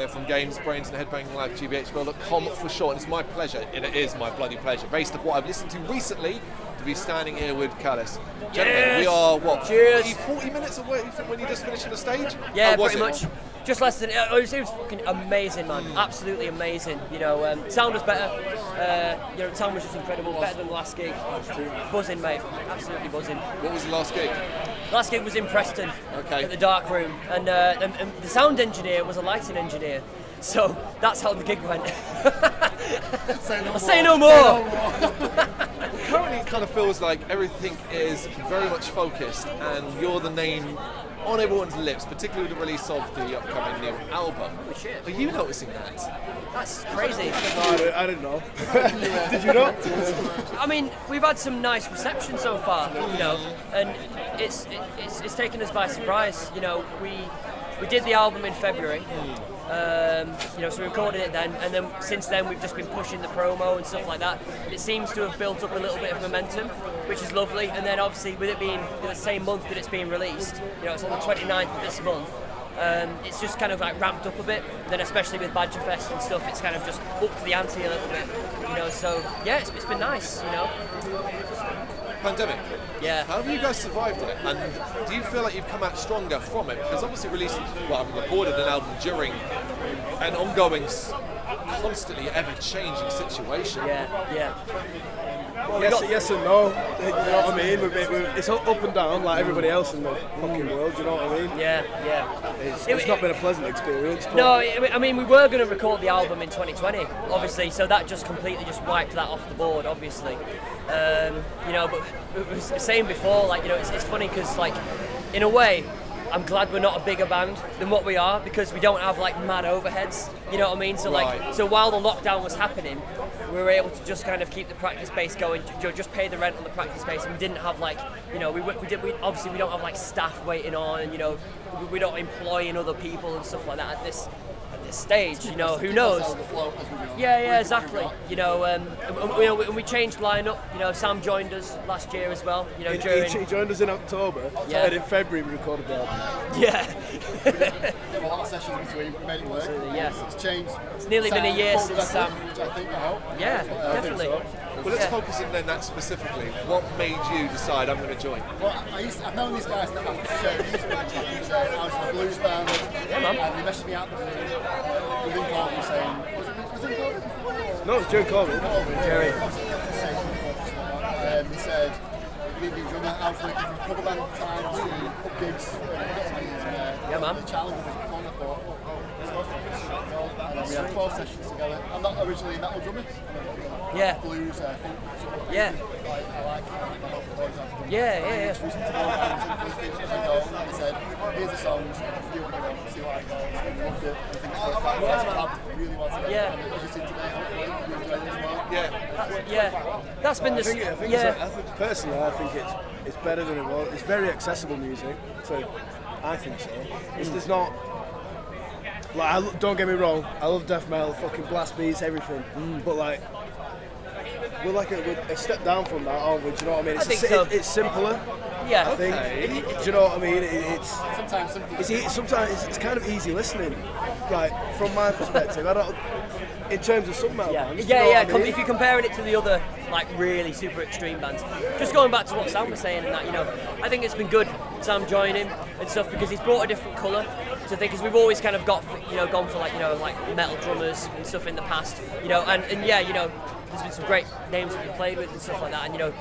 here from Games, Brrraaains A Head-Banging Life, gbhblofficial for short, and it's my pleasure, and it is my bloody pleasure, based on what I've listened to recently, to be standing here with Callus. Gentlemen, we are, what, 40 minutes away from when you just finished on the stage? Yeah, pretty much. Just less than, it was fucking amazing, man. Absolutely amazing. You know, sound was better. You know, sound was just incredible. Better than the last gig. Buzzing, mate. Absolutely buzzing. What was the last gig? Last gig was in Preston. Okay. At the Dark Room. And the sound engineer was a lighting engineer. So that's how the gig went. Say no more. Currently it kind of feels like everything is very much focused and you're the name on everyone's lips, particularly with the release of the upcoming new album. Holy shit. Are you noticing that? That's crazy. I didn't know. Did you know? I mean, we've had some nice reception so far, you know, and it's taken us by surprise. You know, we did the album in February. You know, so we recorded it then, and then since then we've just been pushing the promo and stuff like that. It seems to have built up a little bit of momentum, which is lovely. And then obviously with it being the same month that it's being released, you know, it's on the 29th of this month. It's just kind of like ramped up a bit. And then especially with Badgerfest and stuff, it's kind of just upped the ante a little bit, you know. So yeah, it's been nice, you know. Pandemic. Yeah. How have you guys survived it? And do you feel like you've come out stronger from it? Because obviously recorded an album during an ongoing, constantly ever-changing situation. Yeah. Well, yes and no. You know what I mean? It's up and down like everybody else in the fucking world. You know what I mean? Yeah. It's not been a pleasant experience. No, I mean we were going to record the album in 2020, obviously, so that just completely wiped that off the board, obviously. You know, but it was the same before. Like, you know, it's funny because, like, in a way, I'm glad we're not a bigger band than what we are because we don't have like mad overheads. You know what I mean? So so while the lockdown was happening, we were able to just kind of keep the practice space going, just pay the rent on the practice space, and we didn't have like, you know, we obviously we don't have like staff waiting on, and you know, we don't employ in other people and stuff like that at this stage. You know, who knows? Yeah, exactly. You know, and we changed lineup. You know, Sam joined us last year as well. You know, he joined us in October. Yeah. And in February we recorded the album. Yeah. A lot of sessions between, we made it work. Yeah. It's changed. It's nearly been a year since Sam. Which I think I hope. Yeah, definitely. Well, let's focus in then that specifically. What made you decide I'm going to join? Well, I've known these guys that have shows. I was in a blues band. Yeah, man. And they messaged me out within Corbin saying, was it Corbin? No, it's Jerry Corbin. Jerry. He said, we need a drummer. I was looking for cover band time to put gigs. Yeah, man. The challenge was fun. I thought, let's go for it. And we had 12 sessions together. I'm not originally a metal drummer. Yeah. Blues, I think. Yeah. I like Yeah. He said, here's the songs, do what you want, see what I go. And loved it. I think it's worked out really well together. Yeah. And as you see today, hopefully, you enjoy it as well. Yeah. That's been I think personally, I think it's better than it was. It's very accessible music. I think so. There's not. Like, don't get me wrong, I love death metal, fucking blast beats, everything. But like, we're like a step down from that, aren't we? Do you know what I mean? I think so. It's simpler. Yeah. I think. Do you know what I mean? It's Sometimes simple. sometimes it's kind of easy listening. Like, from my perspective, I don't. In terms of some metal bands. Do you know what I mean? If you're comparing it to the other, like, really super extreme bands, just going back to what Sam was saying and that, you know, I think it's been good, Sam joining and stuff, because he's brought a different colour to things. Because we've always kind of gone for like, you know, like metal drummers and stuff in the past, you know, and yeah, you know, there's been some great names that we've played with and stuff like that, and you know,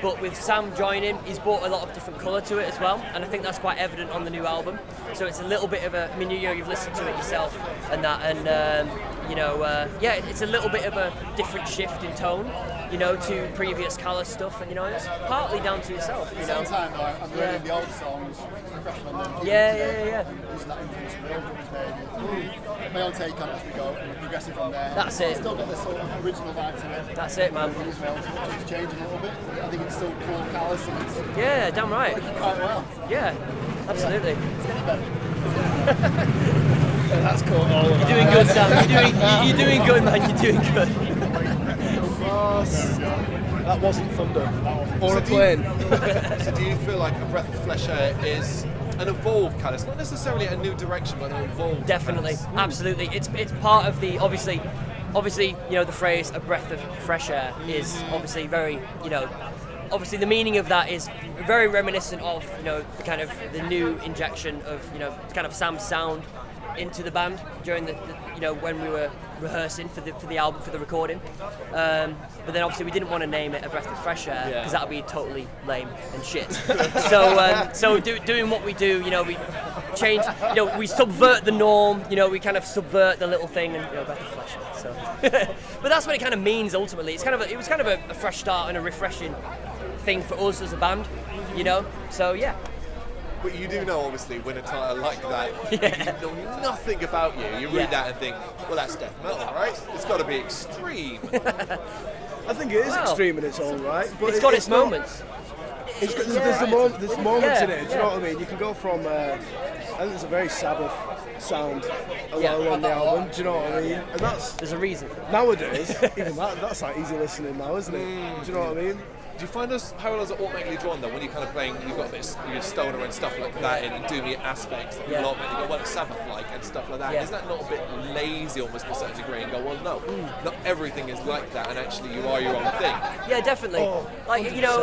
but with Sam joining, he's brought a lot of different colour to it as well, and I think that's quite evident on the new album. So it's a little bit of a, I mean, you know, you've listened to it yourself and that, and you know, yeah, it's a little bit of a different shift in tone, you know, to previous Callus stuff, and you know, it's partly down to yourself, you know. At the same time, I'm learning the old songs, refreshing on them. Yeah. Using that influence from the old drummers maybe. My own take on it as we go, and progressing from there. That's it. It's still got this sort of original vibe to it. That's it, man. Use my own touch, it's changing a little bit. I think it's still cool Callus, and it's Yeah, damn right. working quite well. Yeah, absolutely. It's getting better. That's cool. You're doing good, Sam. You're doing good, man. You're doing good. That wasn't thunder. Or a plane. So do you feel like A Breath of Fresh Air is an evolved Callus, not necessarily a new direction, but an evolved. Definitely, Callus. absolutely. It's part of the obviously, you know, the phrase "a breath of fresh air" is obviously very, you know, obviously the meaning of that is very reminiscent of, you know, kind of the new injection of, you know, kind of Sam's sound into the band during the you know, when we were rehearsing for the album, for the recording. But then obviously we didn't want to name it "A Breath of Fresh Air" because that would be totally lame and shit. So doing what we do, you know, we change, you know, we subvert the norm, you know, we kind of subvert the little thing, and, you know, "Breath of Fresh Air." So, but that's what it kind of means ultimately. It was kind of a fresh start and a refreshing thing for us as a band, you know. So yeah. But you do know, obviously, when a title like that, you know nothing about you. You read that and think, well, that's death metal, right? It's got to be extreme. I think it is extreme in its own right, but it's got its moments. There's moments in it. Do you know what I mean? You can go from I think there's a very Sabbath sound along the album. Do you know what I mean? And there's a reason. Nowadays, even that's like easy listening now, isn't it? Do you know what I mean? Do you find those parallels are automatically drawn though when you're kind of playing, you've got a bit of your stoner and stuff like that and doomy aspects that people automatically go, well, it's Sabbath-like and stuff like that. Is that not a bit lazy almost to a certain degree and go, well, no, not everything is like that and actually you are your own thing? Yeah, definitely. Oh, like, you know,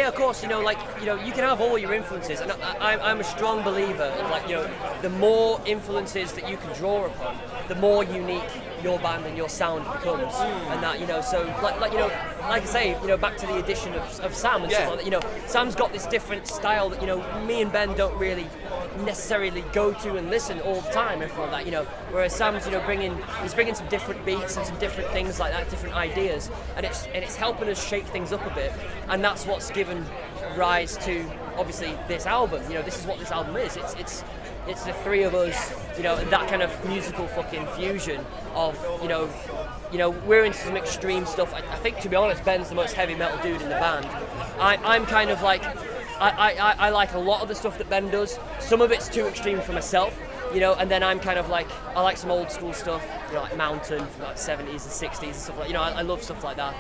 of course, you know, like, you know, you can have all your influences, and I'm a strong believer of, like, you know, the more influences that you can draw upon, the more unique your band and your sound becomes, and that, you know, so like you know, like I say, you know, back to the addition of Sam and stuff like that, you know, Sam's got this different style that, you know, me and Ben don't really necessarily go to and listen all the time, everything like that, you know, whereas Sam's, you know, he's bringing some different beats and some different things like that, different ideas, and it's helping us shake things up a bit, and that's what's given rise to obviously this album. You know, this is what this album is. It's the three of us, you know, and that kind of musical fucking fusion of, you know, we're into some extreme stuff. I think, to be honest, Ben's the most heavy metal dude in the band. I'm kind of like, I like a lot of the stuff that Ben does. Some of it's too extreme for myself, you know, and then I'm kind of like, I like some old school stuff, you know, like Mountain from like 70s and 60s and stuff like, you know, I love stuff like that.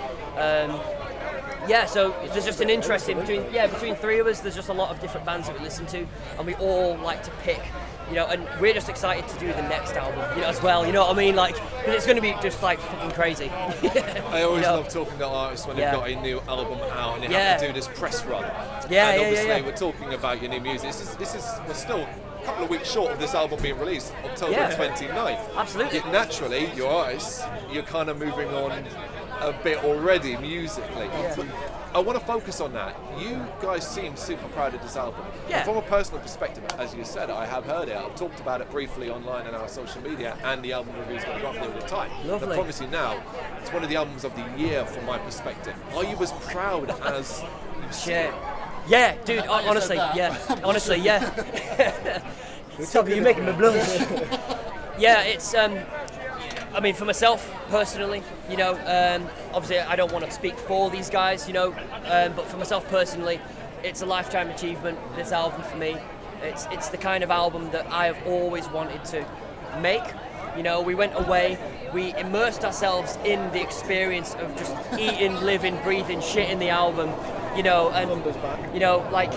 So there's just an interest in between three of us. There's just a lot of different bands that we listen to, and we all like to pick, you know. And we're just excited to do the next album, you know, as well. You know what I mean? Like, 'cause it's going to be just like fucking crazy. I always love talking to artists when they've got a new album out and they have to do this press run. And obviously we're talking about your new music. We're still a couple of weeks short of this album being released, October 29th. Absolutely. Yet naturally, your artists, you're kind of moving on a bit already musically. But I want to focus on that. You guys seem super proud of this album. Yeah. From a personal perspective, as you said, I have heard it. I've talked about it briefly online on our social media, and the album reviews going to go up there all the time. Lovely. I promise you now, it's one of the albums of the year from my perspective. Are you as proud as you've seen it? Yeah, dude. Honestly, Stop, you're making me blush. Yeah, it's. I mean, for myself personally, you know, obviously I don't want to speak for these guys, you know, but for myself personally, it's a lifetime achievement, this album for me. It's the kind of album that I have always wanted to make. You know, we went away, we immersed ourselves in the experience of just eating, living, breathing shit in the album, you know, and, you know, like,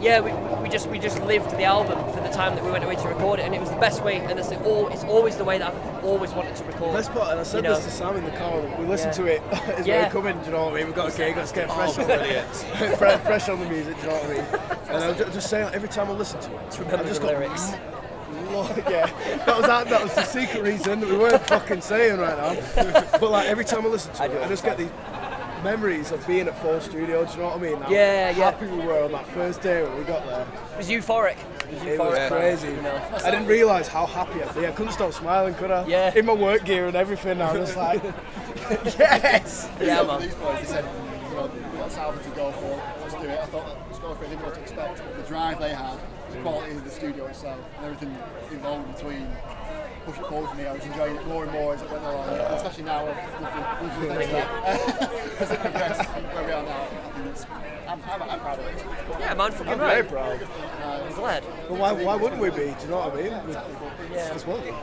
yeah, we just lived the album for the time that we went away to record it, and it was the best way, and it's always the way that I've always wanted to record. Let's put, and I said this to Sam in the car, we listened to it as we were coming, do you know what I mean? We've got to get fresh on it. Fresh on the music, do you know what I mean? And I'll just say, every time I listen to it, I just got lyrics. That was the secret reason that we weren't fucking saying right now. But like every time I listen to it, I just get these memories of being at Fall Studio, do you know what I mean? How happy we were on that first day when we got there. It was euphoric. It was crazy. You know? I didn't realise how happy I'd be. I couldn't stop smiling, could I? Yeah. In my work gear and everything, I was like, yes! Yeah, man. These boys, they said, you know, we got this album to go for, let's do it. I thought, let's go for it, I didn't know what to expect. But the drive they had, the quality of the studio itself, and everything involved between, push it forward for me. I was enjoying it more and more as it went along, especially now with as it progressed where we are now. I think I'm proud of it. Yeah, man, fucking I'm right. very proud. I'm glad. But why wouldn't we be? Do you know what I mean? It's wonderful.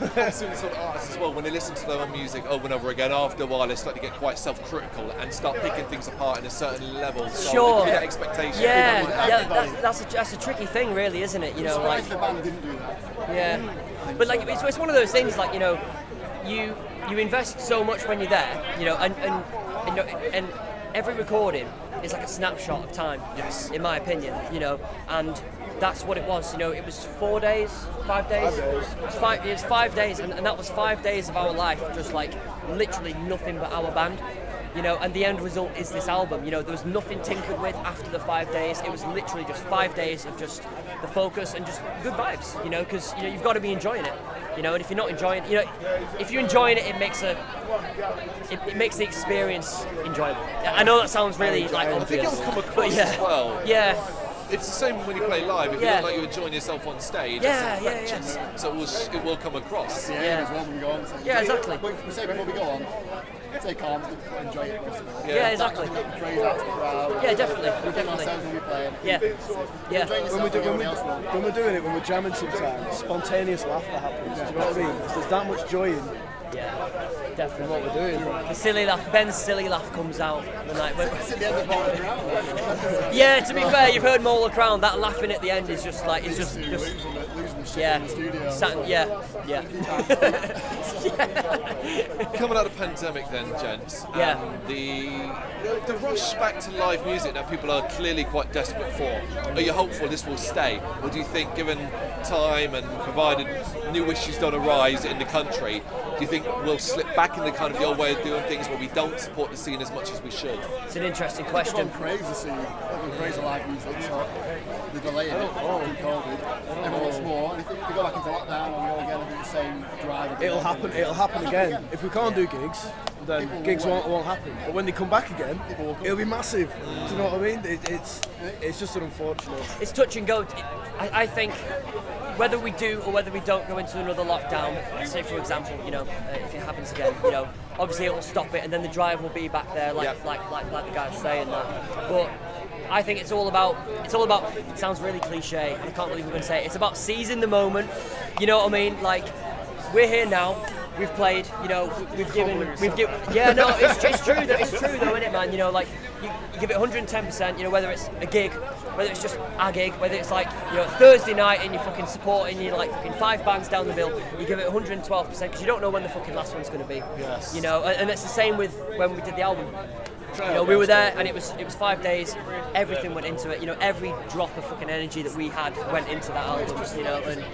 certain sort of artists as well, when they listen to their own music over and over again, after a while they start to get quite self-critical and start picking things apart in a certain level. So Sure. that expectation. Yeah, that's a tricky thing, really, isn't it? You know, like the band didn't do that. yeah, but like it's one of those things, like, you know, you invest so much when you're there, you know, and every recording is like a snapshot of time. Yes. In my opinion, you know, and that's what it was. You know, it was 4 days, 5 days. 5 days. It was 5 days, and that was 5 days of our life, just like literally nothing but our band. You know, and the end result is this album. You know, there was nothing tinkered with after the 5 days. It was literally just 5 days of just the focus and just good vibes. You know, because you know you've got to be enjoying it. You know, and if you're not enjoying, you know, if you're enjoying it, it makes the experience enjoyable. I know that sounds really like I think obvious, it'll come but across yeah, as well. yeah. It's the same when you play live. If you look like you're enjoying yourself on stage, it's infectious. So it will come across. Yeah, Yeah. as well when we go on. So Yeah, exactly. We say before we go on, stay calm, enjoy it. Yeah, exactly. Praise out to the crowd. Yeah, definitely, Ourselves definitely. when we're playing. Yeah, yeah. Enjoying yourself When we're doing it, when we're jamming sometimes, spontaneous laughter happens. Do you know what I mean? There's that much joy in Yeah, definitely. what we're doing. The silly laugh, Ben's silly laugh comes out. And like, It's at the end of the ball round. yeah, to be fair, you've heard Molar Crown. That laughing at the end is just like, it's just Losing the shit yeah, in the studio. yeah. Coming out of the pandemic then, gents, Yeah. and the rush back to live music that people are clearly quite desperate for, are you hopeful this will stay? Or do you think, given time and provided new issues don't arise in the country, do you think we'll slip back into kind of the old way of doing things where we don't support the scene as much as we should? It's an interesting Everyone question. praised the scene, everyone praised the live music, so the delay in it through COVID. Everyone wants more, and if we go back into lockdown and go again, I think the same drive. It'll happen again. If we can't do gigs, then gigs won't happen. But when they come back again, it'll be massive. Do you know what I mean? It's just an unfortunate. It's touch and go. I think whether we do or whether we don't go into another lockdown, say for example, you know, if it happens again, you know, obviously it will stop it, and then the drive will be back there, like the guy's saying that. But I think it's all about. It sounds really cliche. I can't believe we're going to say it. It's about seizing the moment. You know what I mean? Like, we're here now. We've played. You know, we've given. Yeah, no, it's true. It's true though, isn't it, man? You know, like you give it 110%. You know, whether it's a gig, whether it's just a gig, whether it's like, you know, Thursday night and you're fucking supporting, you're like fucking 5 bands down the bill. You give it 112% because you don't know when the fucking last one's going to be. Yes. You know, and it's the same with when we did the album. You know, we were there and it was 5 days. Everything went into it. You know, every drop of fucking energy that we had went into that album. You know, and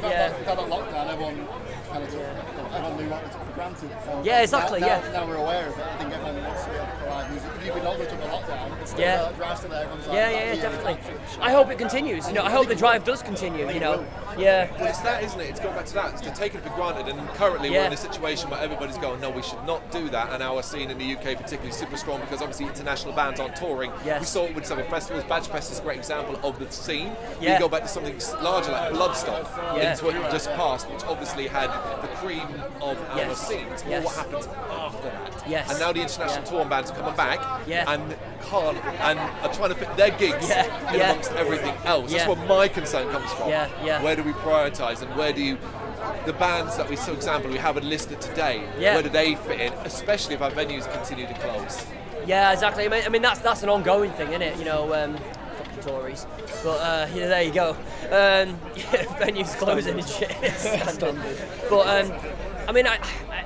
yeah. Without that lockdown, everyone kind of everyone knew what we took for granted. So Yeah, exactly, now, yeah. Now we're aware of it. I think everyone wants to be able to live music. If we don't go to a lockdown, it's still Yeah. drive's still there. Everyone's like, Yeah, definitely. I hope it continues. You know, I hope the drive does continue. You know, yeah. Well, it's that, isn't it? It's going back to that. It's to take it for granted. And currently we're in a situation where everybody's going, no, we should not do that. And our scene in the UK particularly super strong because obviously international bands aren't touring. Yes. We saw it with some festivals. Badgerfest is a great example of the scene. Yeah. We go back to something larger like Bloodstock Yeah. into what just passed, which obviously had the cream of our Yes. scene. It's more Yes. what happens after that. Yes. And now the international touring bands are coming back Yeah. and can't and are trying to fit their gigs in amongst everything else. Yeah. That's where my concern comes from. Yeah. Where do we prioritise and where do you, the bands that we, for example, we haven't listed today, where do they fit in, especially if our venues continue to close? Yeah, exactly. I mean that's an ongoing thing, isn't it? You know, fucking Tories. But yeah, there you go. Venues closing and shit. Standard. But I mean,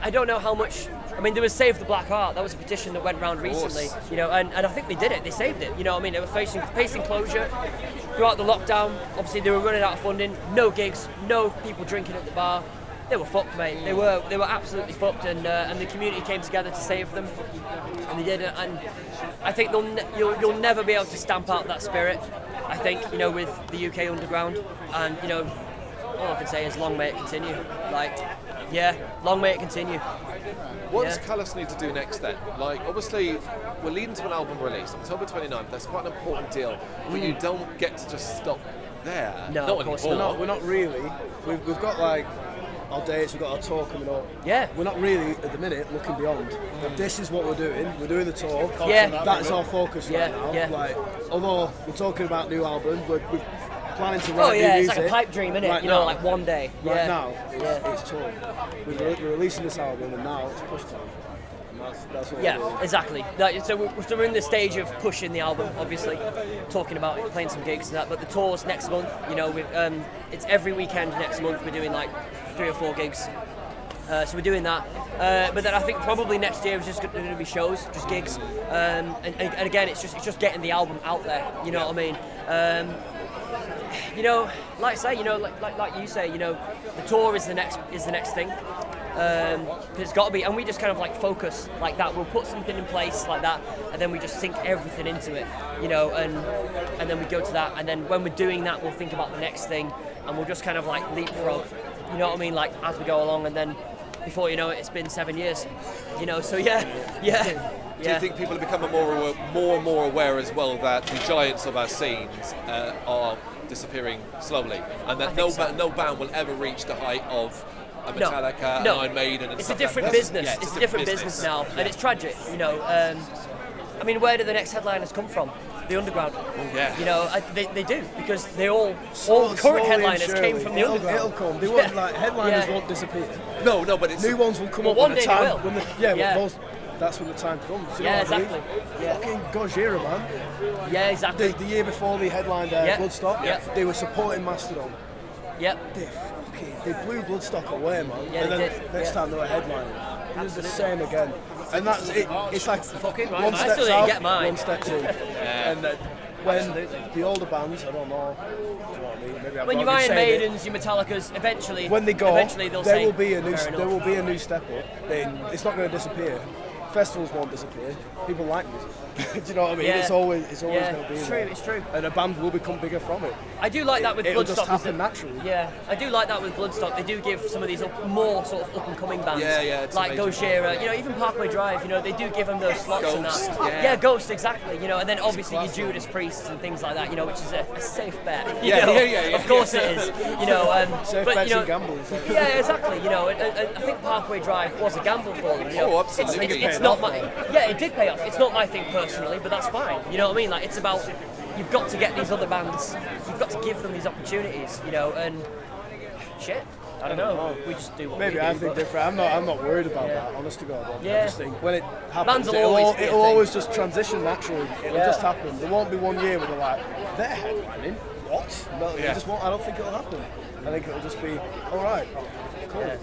I don't know how much. I mean, there was Save the Black Art. That was a petition that went around recently. You know, and I think they did it. They saved it. You know what I mean? They were facing closure throughout the lockdown. Obviously, they were running out of funding. No gigs. No people drinking at the bar. They were fucked, mate. They were absolutely fucked, and the community came together to save them, and they did it. And I think you'll never be able to stamp out that spirit. I think, you know, with the UK underground, and you know, all I can say is long may it continue. Like, yeah, long may it continue. What does Callus need to do next then? Like, obviously, we're leading to an album release, October 29th. That's quite an important deal, but you don't get to just stop there. No, not of course anymore. We're not really. We've got like our dates, we've got our tour coming up. Yeah. We're not really at the minute looking beyond. This is what we're doing. We're doing the tour. Yeah. That's our focus right now. Yeah. Like, although we're talking about new album, we've planning to write new it's music. like a pipe dream, innit? Right You know, now. like one day. Right now, it's tough. We're releasing this album, and now it's push time. And that's what we're doing. Exactly. So we're in the stage of pushing the album, obviously, talking about it, playing some gigs and that. But the tour's next month. You know, it's every weekend next month. We're doing like 3 or 4 gigs. So we're doing that. But then I think probably next year is just going to be shows, just gigs. And again, it's just getting the album out there. You know what I mean? You know, like I say, you know, like you say, you know, the tour is the next thing. It's got to be, and we just kind of like focus like that. We'll put something in place like that, and then we just sink everything into it, you know, and then we go to that, and then when we're doing that, we'll think about the next thing, and we'll just kind of like leapfrog, you know what I mean, like as we go along, and then before you know it, it's been 7 years, you know. So yeah. Do you think people are becoming more and more aware as well that the giants of our scenes are disappearing slowly, and that no band will ever reach the height of a Metallica, an Iron Maiden, and it's a stuff different like that? business. Yeah, it's a different business now, and it's tragic, you know. I mean, where do the next headliners come from? The underground. Yeah. You know, they do, because all the current headliners came from the underground. It'll come. They won't, like, headliners won't disappear. No, but it's new ones will come up one when the day they time. will. But that's when the time comes. You know what I mean? Exactly. Yeah. Fucking Gojira, man. Yeah, exactly. The year before they headlined Bloodstock, they were supporting Mastodon. Yep. They blew Bloodstock away, man. Yeah, and they then did. next time they were headlining. It was the same again. And that's it. It's like Fucking right. one I step still didn't out, get mine. one step in. And when the older bands, I don't know, do you know what I mean? Maybe I'm When your wrong in Iron saying it. Maidens, your Metallicas, eventually, When they go, they'll there say, will be a new "Fair there enough." will be a new step up. It's not going to disappear. Festivals won't disappear. People like music. Do you know what I mean? Yeah. It's always going to be It's there. true. It's true. And a band will become bigger from it. I do like that with It'll Bloodstock. just happen naturally. Yeah, I do like that with Bloodstock. They do give some of these more sort of up and coming bands, it's like amazing. Gojira, you know, even Parkway Drive. You know, they do give them those slots and Ghost, that. yeah. Ghost, exactly. You know, and then obviously your Judas Priests and things like that. You know, which is a safe bet. you Yeah, know? yeah. Of course it is. You know, Safe but bets you know, and gambles. yeah, exactly. You know, and I think Parkway Drive was a gamble for them. You know? Oh, absolutely. It's not my. Yeah, it did pay off. It's not my thing personally, but that's fine. You know what I mean? Like, it's about, you've got to get these other bands, you've got to give them these opportunities, you know, and shit, I don't know, we just do what Maybe we do. I think different. I'm not worried about that, honest to God. I Yeah. just think when it happens, Bands will always be a it'll thing. always just transition naturally. It'll Yeah. just happen. There won't be one year where they're like, they're headlining. What? No, it Yeah. just won't. I don't think it'll happen. I think it'll just be, all right, cool. Yeah.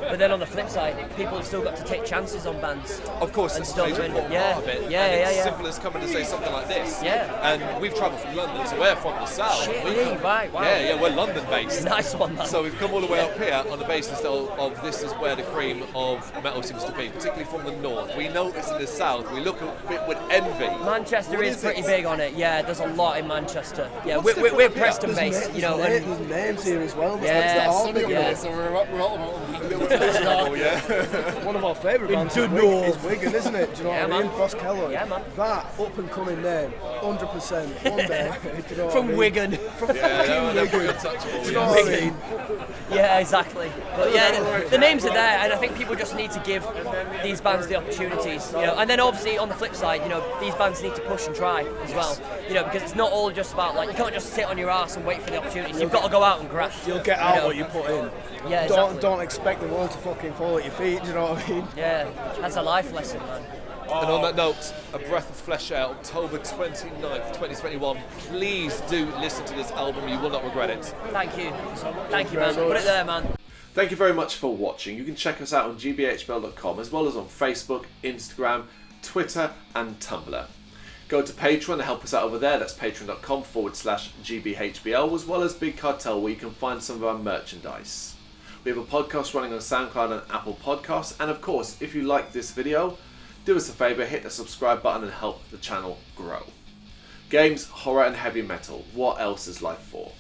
But then on the flip side, people have still got to take chances on bands. Of course, And it's still a major doing it. part of it. Yeah, and yeah, it's yeah. simple as coming to say something like this. Yeah. And we've travelled from London, so we're from the south. Shit, We- yeah, right, wow. Yeah, we're London based. Nice one, man. So we've come all the way up here on the basis of this is where the cream of metal seems to be, particularly from the north. We notice in the south, we look a bit with envy. Manchester What is pretty it? big on it. Yeah, there's a lot in Manchester. Yeah, What's we're different here? Preston based, you know. There's And names here as well. Yeah, That's Sunny yeah. yeah. So we're all about Oh, yeah. one of our favourite bands the is north. Wigan, isn't it? Do you know Yeah, what I mean? man. Boss Kello. Yeah, man. That up and coming name, 100%. One day. Do you know what I from mean? Wigan. Yeah, they're pretty untouchable. Do you know Yeah. what I mean? Yeah, exactly. But yeah, the names are there, and I think people just need to give these bands the opportunities, you know. And then obviously on the flip side, you know, these bands need to push and try as well, you know, because it's not all just about like you can't just sit on your ass and wait for the opportunities. You've got to go out and graft. You'll get you out know. what you put in. Yeah, exactly. Don't expect the world to fucking fall at your feet. Do you know what I mean? Yeah, that's a life lesson, man. And on that note, A Breath of Flesh Air, October 29th, 2021. Please do listen to this album, you will not regret it. Thank you. Thank you, very man. Put much. it there, man. Thank you very much for watching. You can check us out on gbhbl.com as well as on Facebook, Instagram, Twitter and Tumblr. Go to Patreon and help us out over there. That's patreon.com/gbhbl as well as Big Cartel, where you can find some of our merchandise. We have a podcast running on SoundCloud and Apple Podcasts, and of course, if you like this video, do us a favour, hit the subscribe button and help the channel grow. Games, horror and heavy metal, what else is life for?